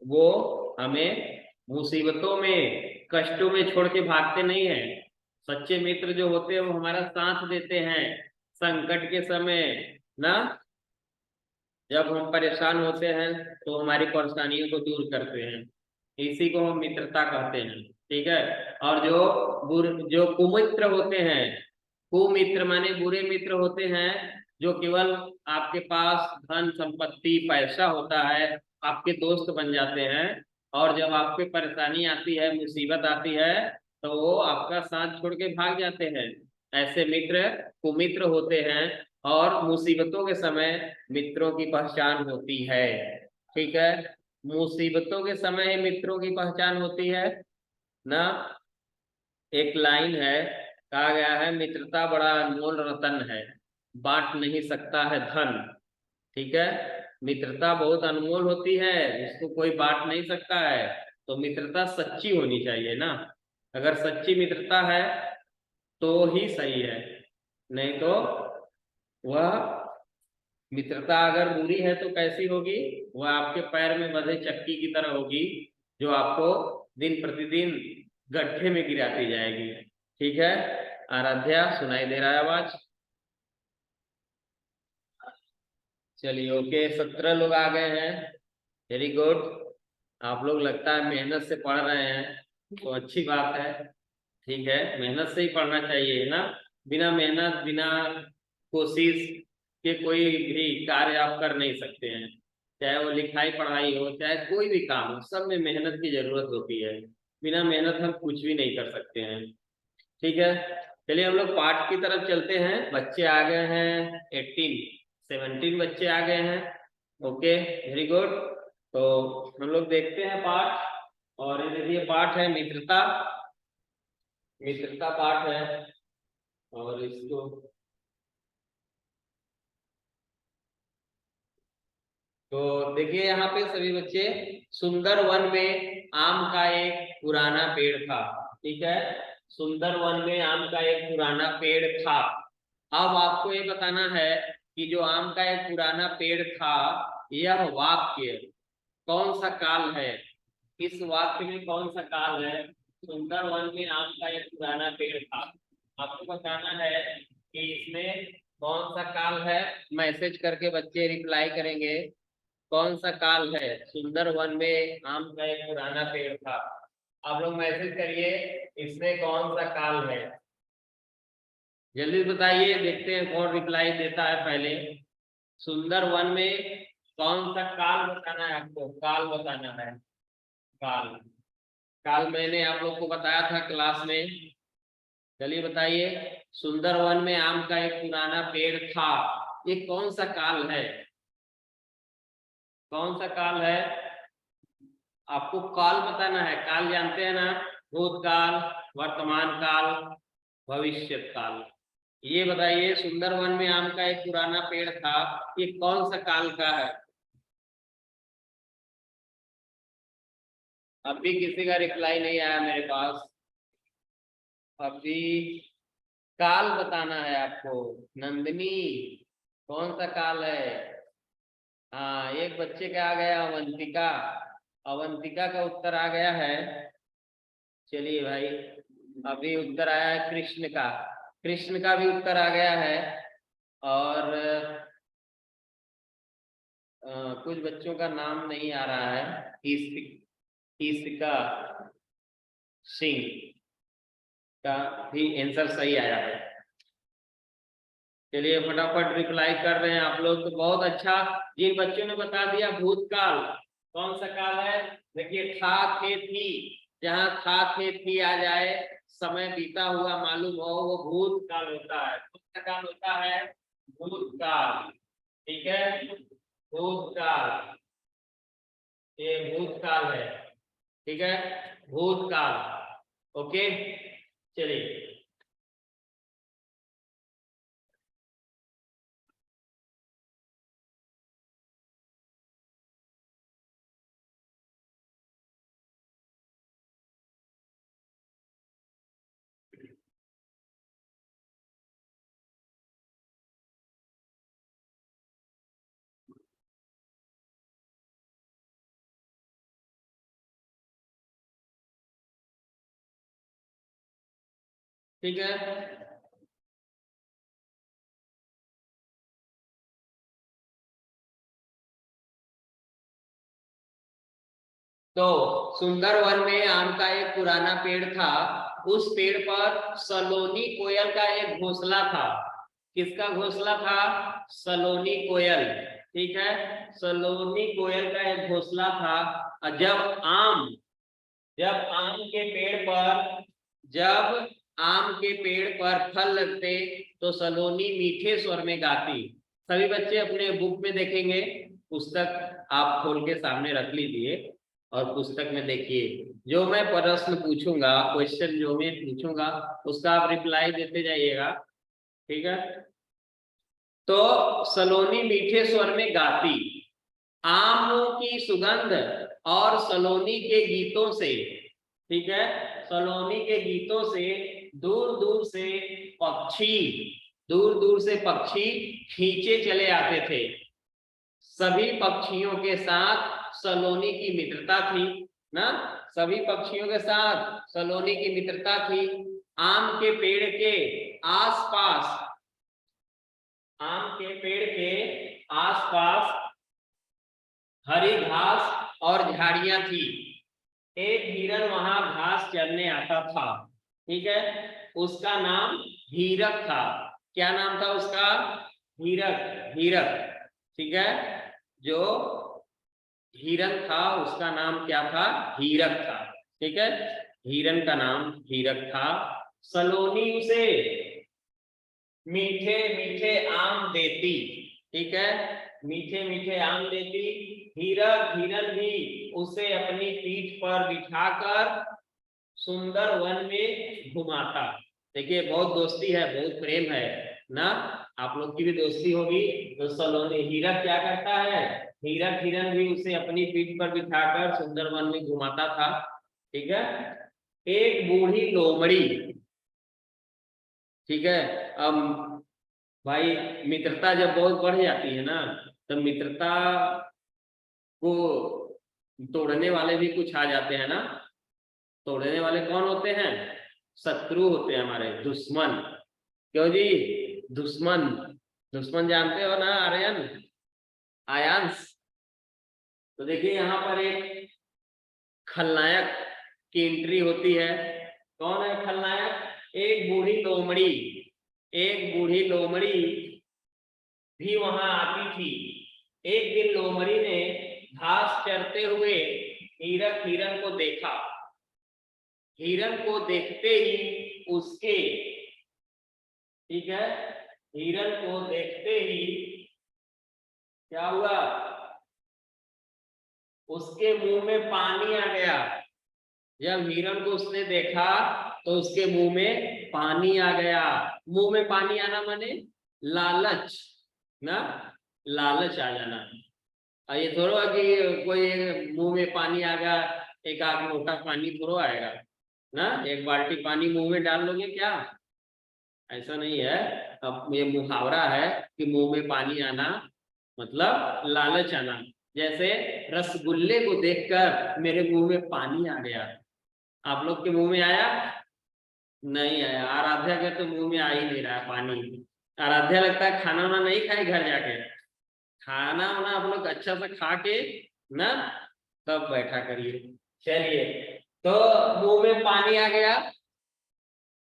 वो हमें मुसीबतों में, कष्टों में छोड़ के भागते नहीं है। सच्चे मित्र जो होते हैं वो हमारा साथ देते हैं संकट के समय ना। जब हम परेशान होते हैं तो हमारी परेशानियों को दूर करते हैं। इसी को हम मित्रता कहते हैं। ठीक है। और जो कुमित्र होते हैं, कुमित्र माने बुरे मित्र होते हैं, जो केवल आपके पास धन संपत्ति पैसा होता है, आपके दोस्त बन जाते हैं। और जब आप पे परेशानी आती है, मुसीबत आती है, तो वो आपका साथ छोड़ के भाग जाते हैं। ऐसे मित्र कुमित्र होते हैं। और मुसीबतों के समय मित्रों की पहचान होती है। ठीक है। मुसीबतों के समय ही मित्रों की पहचान होती है ना। एक लाइन है, कहा गया है, मित्रता बड़ा अनमोल रतन है, बांट नहीं सकता है धन। ठीक है। मित्रता बहुत अनमोल होती है, उसको कोई बांट नहीं सकता है। तो मित्रता सच्ची होनी चाहिए ना। अगर सच्ची मित्रता है तो ही सही है, नहीं तो वह मित्रता अगर बुरी है तो कैसी होगी। वह आपके पैर में बंधे चक्की की तरह होगी, जो आपको दिन प्रतिदिन गड्ढे में गिराती जाएगी। ठीक है। आराध्या, सुनाई दे रहा है आवाज? चलिए, ओके, 17 लोग आ गए हैं। Very good. आप लोग लगता है मेहनत से पढ़ रहे हैं, तो अच्छी बात है। ठीक है, मेहनत से ही पढ़ना चाहिए ना। बिना मेहनत, बिना कोशिश के कोई भी कार्य आप कर नहीं सकते हैं। चाहे वो लिखाई पढ़ाई हो, चाहे कोई भी काम हो, सब में मेहनत की जरूरत होती है। बिना मेहनत हम कुछ भी नहीं कर सकते हैं। ठीक है। चलिए हम लोग पाठ की तरफ चलते हैं। बच्चे आ गए हैं 18, 17 बच्चे आ गए हैं। Okay, very good. तो हम लोग देखते हैं पाठ। और ये देखिए, पाठ है मित्रता। मित्रता पाठ है। और इसको तो देखिए, यहाँ पे सभी बच्चे, सुंदर वन में आम का एक पुराना पेड़ था। ठीक है। सुंदर वन में आम का एक पुराना पेड़ था। अब आपको ये बताना है कि जो आम का एक पुराना पेड़ था, यह वाक्य कौन सा काल है। इस वाक्य में कौन सा काल है। सुंदर वन में आम का एक पुराना पेड़ था। आपको बताना है कि इसमें कौन सा काल है। मैसेज करके बच्चे रिप्लाई करेंगे, कौन सा काल है। सुंदर वन में आम का एक पुराना पेड़ था। आप लोग मैसेज करिए, इसमें कौन सा काल है। जल्दी बताइए, देखते हैं कौन रिप्लाई देता है पहले। सुंदर वन में कौन सा काल बताना है, आपको काल बताना है। काल। काल मैंने आप लोग को बताया था क्लास में। चलिए बताइए, सुंदर वन में आम का एक पुराना पेड़ था, ये कौन सा काल है। कौन सा काल है। आपको काल बताना है। काल जानते हैं ना, भूतकाल, वर्तमान काल, भविष्य काल। ये बताइए, सुंदर वन में आम का एक पुराना पेड़ था, ये कौन सा काल का है। अभी किसी का रिप्लाई नहीं आया मेरे पास। अभी काल बताना है आपको। नंदिनी, कौन सा काल है। हाँ, एक बच्चे का आ गया, अवंतिका। अवंतिका का उत्तर आ गया है। चलिए भाई, अभी उत्तर आया है कृष्ण का। कृष्ण का भी उत्तर आ गया है। और कुछ बच्चों का नाम नहीं आ रहा है। ईशिका सिंह का भी आंसर सही आया है। चलिए फटाफट रिप्लाई कर रहे हैं आप लोग, तो बहुत अच्छा। जिन बच्चों ने बता दिया भूतकाल, कौन सा काल है। देखिए, था थे थी, जहाँ था थे थी आ जाए, समय बीता हुआ मालूम हो, वो भूतकाल होता है। कौन सा काल होता है। भूतकाल। ठीक है। भूतकाल, ये भूतकाल है। ठीक है। भूतकाल। ओके। चलिए। ठीक है। तो सुंदर वन में आम का एक पुराना पेड़ था। उस पेड़ पर सलोनी कोयल का एक घोंसला था। किसका घोंसला था? सलोनी कोयल। ठीक है, सलोनी कोयल का एक घोंसला था। और जब आम के पेड़ पर फल लगते तो सलोनी मीठे स्वर में गाती। सभी बच्चे अपने बुक में देखेंगे, पुस्तक आप खोल के सामने रख लीजिए और पुस्तक में देखिए। जो मैं प्रश्न पूछूंगा, क्वेश्चन जो मैं पूछूंगा उसका आप रिप्लाई देते जाइएगा। ठीक है। तो सलोनी मीठे स्वर में गाती, आमों की सुगंध और सलोनी के गीतों से, ठीक है, सलोनी के गीतों से दूर दूर से पक्षी खींचे चले आते थे। सभी पक्षियों के साथ सलोनी की मित्रता थी ना, सभी पक्षियों के साथ सलोनी की मित्रता थी। आम के पेड़ के आसपास हरी घास और झाड़ियां थी। एक हिरन वहां घास चरने आता था। ठीक है, उसका नाम हीरक था। क्या नाम था उसका? हीरक। ठीक है, जो हिरन था उसका नाम क्या था? हीरक था। ठीक है, हिरन का नाम हीरक था। सलोनी उसे मीठे मीठे आम देती। ठीक है, मीठे मीठे आम देती। हिरन भी उसे अपनी पीठ पर बिठाकर सुंदर वन में घुमाता। देखिए, बहुत दोस्ती है, बहुत प्रेम है ना। आप लोग की भी दोस्ती होगी। तो सलोनी हीरक क्या करता है? हिरन भी उसे अपनी पीठ पर बिठाकर सुंदर वन में घुमाता था। ठीक है। एक बूढ़ी लोमड़ी, ठीक है, अब भाई मित्रता जब बहुत बढ़ जाती है ना, तो मित्रता को तोड़ने वाले भी कुछ आ जाते हैं ना। तोड़ने वाले कौन होते हैं? शत्रु होते हैं, हमारे दुश्मन। क्यों जी? दुश्मन। दुश्मन जानते हो ना आर्यन, आयांश? तो देखिए यहाँ पर एक खलनायक की एंट्री होती है। कौन है खलनायक? एक बूढ़ी लोमड़ी भी वहां आती थी। एक दिन लोमड़ी ने घास चरते हुए हिरन को देखा। हिरन को देखते ही उसके, ठीक है, हिरन को देखते ही क्या हुआ? उसके मुंह में पानी आ गया। जब हिरन को उसने देखा तो उसके मुंह में पानी आ गया। मुंह में पानी आना माने लालच ना, लालच आ जाना। ये थोड़ा कि कोई मुंह में पानी आ गया, एक आध लोटा पानी थोड़ा आएगा ना, एक बाल्टी पानी मुंह में डाल लोगे क्या? ऐसा नहीं है। अब ये मुहावरा है कि मुंह में पानी आना मतलब लालच आना। जैसे रसगुल्ले को देखकर मेरे मुंह में पानी आ गया। आप लोग के मुंह में आया? नहीं आया। आराध्या के तो मुंह में आ ही नहीं रहा है पानी। आराध्या लगता है खाना वाना नहीं खाए घर जाके। खाना वाना आप लोग अच्छा से खा के ना तब बैठा करिए। चलिए, तो मुंह में पानी आ गया।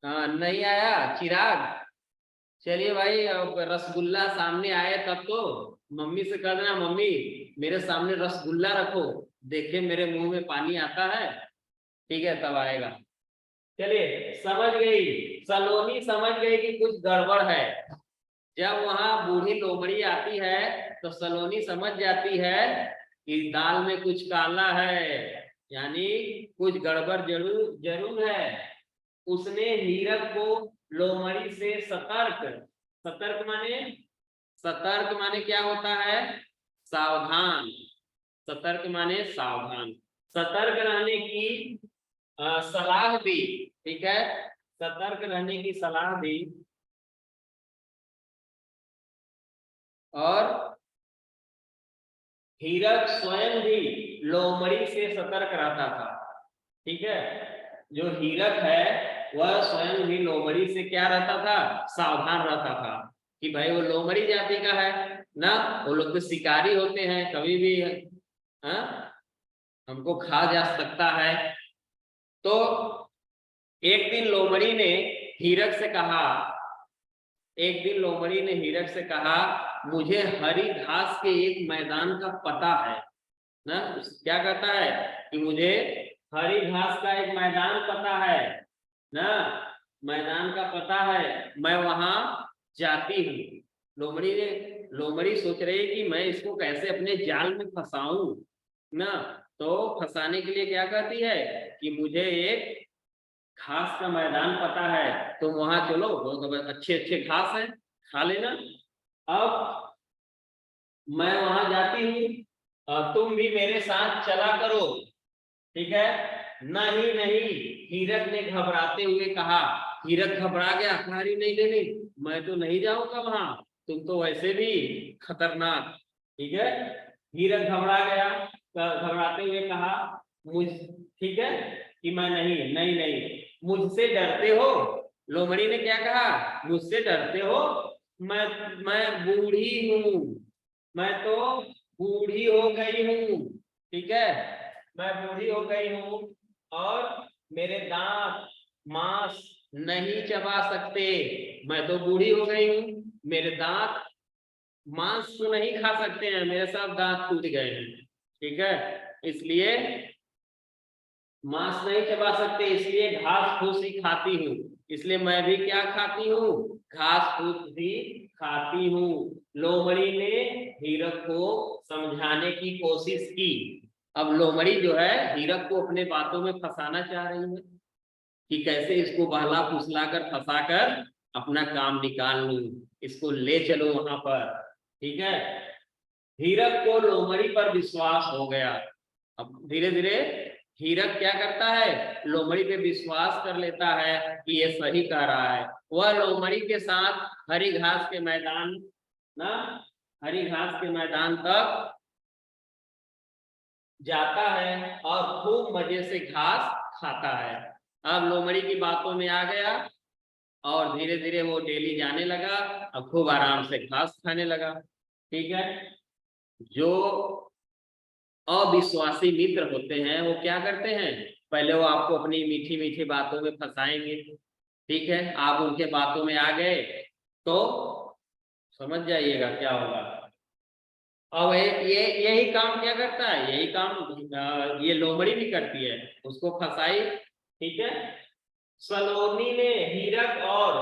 हाँ, नहीं आया चिराग? चलिए भाई, अब रसगुल्ला सामने आए तब तो मम्मी से कह देना, मम्मी मेरे सामने रसगुल्ला रखो, देखे मेरे मुंह में पानी आता है। ठीक है, तब आएगा। चलिए, समझ गई सलोनी, समझ गई कि कुछ गड़बड़ है। जब वहां बूढ़ी लोमड़ी आती है तो सलोनी समझ जाती है कि दाल में कुछ काला है, यानी कुछ गड़बड़ जरूर जरूर है। उसने हीरक को लोमड़ी से सतर्क, सतर्क माने, सतर्क माने क्या होता है? सावधान। सतर्क माने सावधान। सतर्क रहने की सलाह दी। ठीक है, सतर्क रहने की सलाह दी। और हीरक स्वयं भी लोमड़ी से सतर्क रहता था। ठीक है, जो हीरक है वह स्वयं भी लोमड़ी से क्या रहता था, सावधान रहता था कि भाई वो लोमड़ी जाति का है ना, वो लोग तो शिकारी होते हैं, कभी भी हमको खा जा सकता है। तो एक दिन लोमड़ी ने हीरक से कहा, एक दिन लोमड़ी ने हीरक से कहा, मुझे हरी घास के एक मैदान का पता है ना। क्या कहता है कि मुझे हरी घास का एक मैदान पता है ना, मैदान का पता है, मैं वहां जाती हूँ। लोमड़ी सोच रही है कि मैं इसको कैसे अपने जाल में फंसाऊं ना। तो फंसाने के लिए क्या कहती है कि मुझे एक घास का मैदान पता है, तुम वहां चलो, बहुत अच्छे अच्छे घास है, खा लेना। अब मैं वहां जाती हूँ, तुम भी मेरे साथ चला करो, ठीक है। नहीं नहीं, हीरक ने घबराते हुए कहा। हीरक घबरा गया, नहीं नहीं नहीं, मैं तो नहीं जाऊंगा वहां, तुम तो वैसे भी खतरनाक, ठीक है। हीरक घबरा गया, घबराते हुए कहा, मुझ ठीक है कि मैं नहीं नहीं नहीं, मुझसे डरते हो। लोमड़ी ने क्या कहा, मुझसे डरते हो, मैं बूढ़ी हूं, मैं तो बूढ़ी हो गई हूं, ठीक है, मैं बूढ़ी हो गई हूं और मेरे दांत मांस नहीं चबा सकते, मैं तो बूढ़ी हो गई हूं, मेरे दांत मांस तो नहीं खा सकते हैं, मेरे सब दांत टूट गए हैं, ठीक है, इसलिए मांस नहीं चबा सकते, इसलिए घास फूस ही खाती हूँ। इसलिए मैं भी क्या खाती हूँ, घास फूस भी खाती हूँ। लोमड़ी ने हीरक को समझाने की कोशिश की। अब लोमड़ी जो है हीरक को अपने बातों में फंसाना चाह रही है कि कैसे इसको बहला फुसला कर फंसा कर अपना काम निकाल लूं, इसको ले चलो वहां पर, ठीक है। हीरक को लोमड़ी पर विश्वास हो गया। अब धीरे धीरे हीरक क्या करता है, लोमड़ी पे विश्वास कर लेता है कि ये सही कह रहा है। वह लोमड़ी के साथ हरी घास के मैदान ना, हरी घास के मैदान तक जाता है और खूब मजे से घास खाता है। अब लोमड़ी की बातों में आ गया और धीरे धीरे वो डेली जाने लगा, अब खूब आराम से घास खाने लगा, ठीक है। जो अविश्वासी मित्र होते हैं वो क्या करते हैं, पहले वो आपको अपनी मीठी मीठी बातों में फंसाएंगे, ठीक है, आप उनके बातों में आ गए तो समझ जाइएगा क्या होगा। अब ये यही काम क्या करता है, यही काम ये लोमड़ी भी करती है, उसको फंसाई, ठीक है। सलोनी ने हीरक और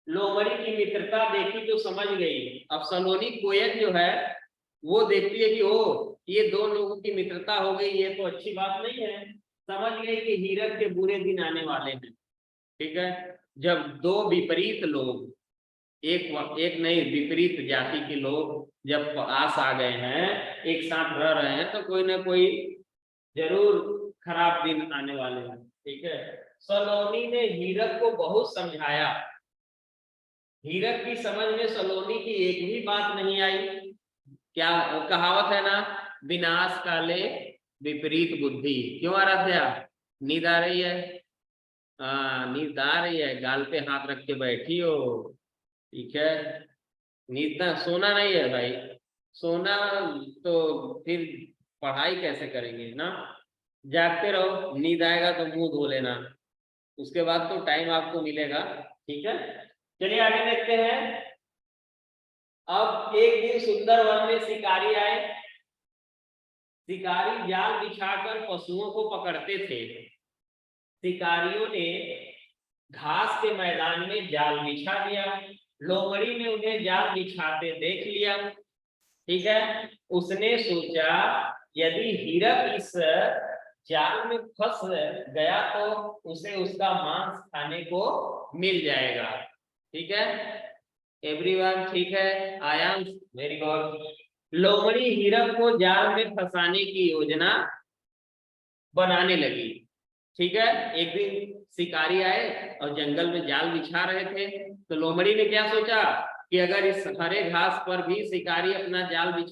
लोमड़ी की मित्रता देखी तो समझ गई। अब सलोनी कोयल जो है वो देखती है कि ओ ये दो लोगों की मित्रता हो गई, ये तो अच्छी बात नहीं है, समझ गई कि हीरक के बुरे दिन आने वाले हैं, ठीक है। जब दो विपरीत लोग, एक नहीं विपरीत जाति के लोग जब पास आ गए हैं, एक साथ रह रहे हैं, तो कोई ना कोई जरूर खराब दिन आने वाले हैं, ठीक है। सलोनी ने हीरक को बहुत समझाया, हीरक की समझ में सलोनी की एक भी बात नहीं आई। क्या कहावत है ना, विनाश काले विपरीत बुद्धि। क्यों आराध्या, नींद आ रही है, नींद आ रही है, गाल पे हाथ रख के बैठी हो, ठीक है। नींद ना, सोना नहीं है भाई, सोना तो फिर पढ़ाई कैसे करेंगे ना, जागते रहो, नींद आएगा तो मुंह धो लेना, उसके बाद तो टाइम आपको मिलेगा, ठीक है। चलिए आगे देखते हैं। अब एक दिन सुंदर वन में शिकारी आए। शिकारी जाल बिछाकर पशुओं को पकड़ते थे। शिकारियों ने घास के मैदान में जाल बिछा दिया। लोमड़ी ने उन्हें जाल बिछाते देख लिया, ठीक है। उसने सोचा यदि हीरक इस जाल में फंस गया तो उसे उसका मांस खाने को मिल जाएगा, ठीक है। एवरीवन ठीक है, आई एम वेरी गुड। लोमड़ी हीरक को जाल में फंसाने की योजना बनाने लगी, ठीक है। एक दिन शिकारी आए और जंगल में जाल बिछा रहे थे, तो लोमड़ी ने क्या सोचा कि अगर इस हरे घास पर भी शिकारी अपना जाल बिछा